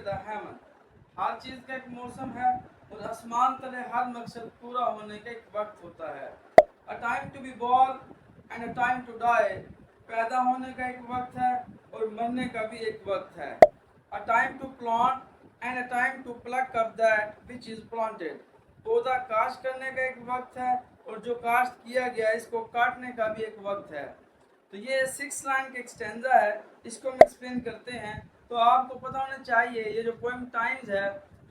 the heaven. हर चीज का एक मौसम है और आसमान तले हर मकसद पूरा होने का एक वक्त होता है. A time to be born and a time to die. पैदा होने का एक वक्त है और मरने का भी एक वक्त है. A time to plant and a time to pluck up that which is planted. पौधा काश्त करने का एक वक्त है और जो काश्त किया गया इसको काटने का भी एक वक्त है. तो ये 6 लाइन का एक्सटेंजा है, इसको हम एक्सप्लेन करते हैं. तो आपको पता होना चाहिए ये जो पोएम टाइम्स है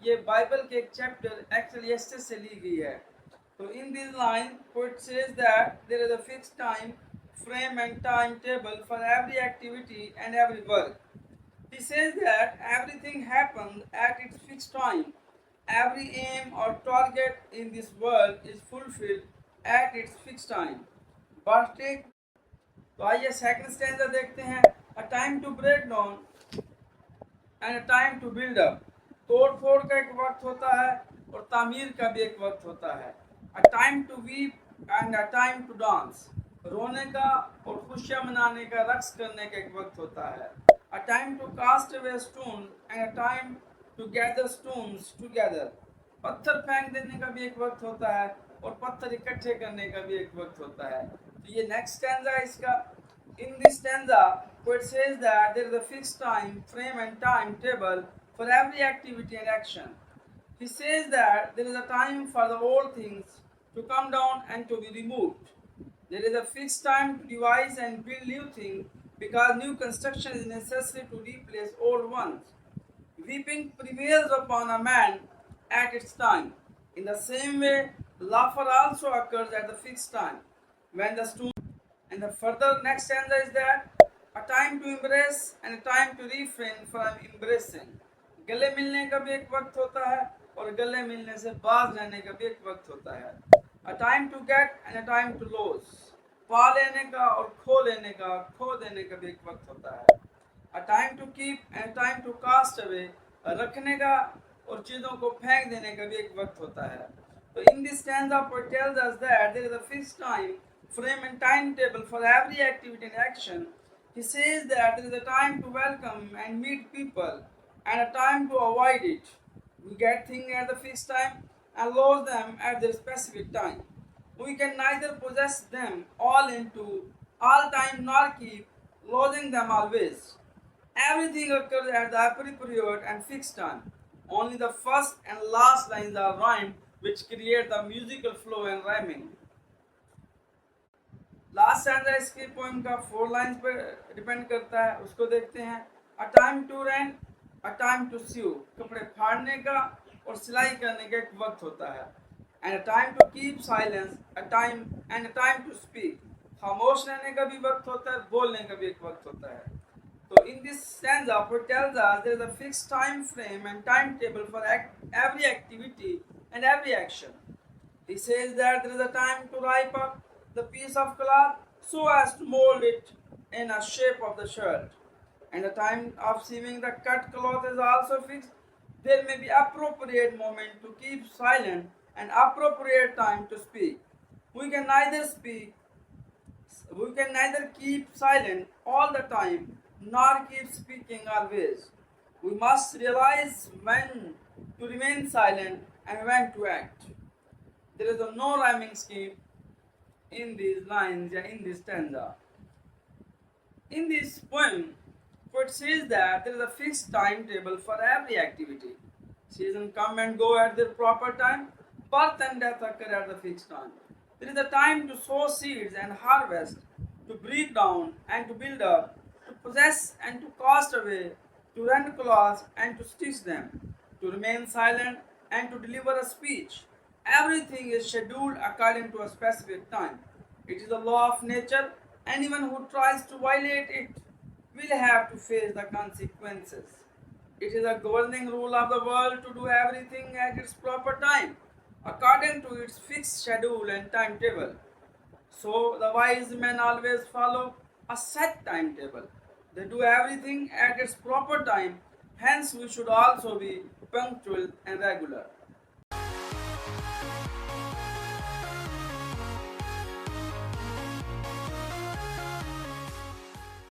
ये बाइबल के एक चैप्टर एक्चुअली एस्टेस से ली गई है. So in this line, poet says that there is a fixed time frame and timetable for every activity and every work. He says that everything happens at its fixed time. Every aim or target in this world is fulfilled at its fixed time. But take तो आइए second stanza देखते हैं. A time to break down and a time to build up. तोड़ फोड़ का एक वक्त होता है और तामीर का भी एक वक्त होता है. A time to weep and a time to dance. रोने का और खुशियां मनाने का, रक्स करने का एक वक्त होता है. A time to cast away stones and a time to gather stones together. पत्थर फेंक देने का भी एक वक्त होता है और पत्थर इकट्ठे करने का भी एक वक्त होता है. तो ये नेक्स्ट स्टैंजा है इसका. In this stanza, poet says that there is a fixed time frame and timetable for every activity and action. He says that there is a time for the old things to come down and to be removed. There is a fixed time to devise and build new things because new construction is necessary to replace old ones. Weeping prevails upon a man at its time. In the same way, laughter also occurs at the fixed time when the stone. And the further next stanza is that a time to embrace and a time to refrain from embracing. गले मिलने का भी एक वक्त होता है और गले मिलने से बाज रहने का भी एक वक्त होता है. A time to get and a time to lose. पा लेने का और खो लेने का, खो देने का भी एक वक्त होता है. A time to keep and a time to cast away. रखने का और चीजों को फेंक देने का भी एक वक्त होता है. So in this stanza, poet tells us that there is a fixed time frame and timetable for every activity and action. He says that there is a time to welcome and meet people and a time to avoid it. We get things at the fixed time and lose them at their specific time. We can neither possess them all into all time nor keep losing them always. Everything occurs at the appropriate and fixed time. Only the first and last lines are rhymed, which create the musical flow and rhyming. Last stanza इसकी poem का 4 lines पर depend करता है, उसको देखते हैं. A time to rend, a time to sew. कपड़े फाड़ने का और सिलाई करने का एक वक्त होता है. And a time to keep silence, a time to speak. खामोश रहने का भी वक्त होता है, बोलने का भी एक वक्त होता है. तो in this stanza poet tells us there is a fixed time frame and time table for every activity and every action. He says that there is a time to ripe up the piece of cloth so as to mold it in a shape of the shirt. And the time of sewing the cut cloth is also fixed. There may be appropriate moment to keep silent and appropriate time to speak. We can neither keep silent all the time nor keep speaking always. We must realize when to remain silent and when to act. There is no rhyming scheme in these lines, in this stanza. In this poem, poet says that there is a fixed timetable for every activity. Seasons come and go at their proper time. Birth and death occur at the fixed time. There is a time to sow seeds and harvest, to break down and to build up, to possess and to cast away, to rend cloths and to stitch them, to remain silent and to deliver a speech. Everything is scheduled according to a specific time. It is a law of nature. Anyone who tries to violate it will have to face the consequences. It is a governing rule of the world to do everything at its proper time, according to its fixed schedule and timetable. So the wise men always follow a set timetable. They do everything at its proper time. Hence, we should also be punctual and regular.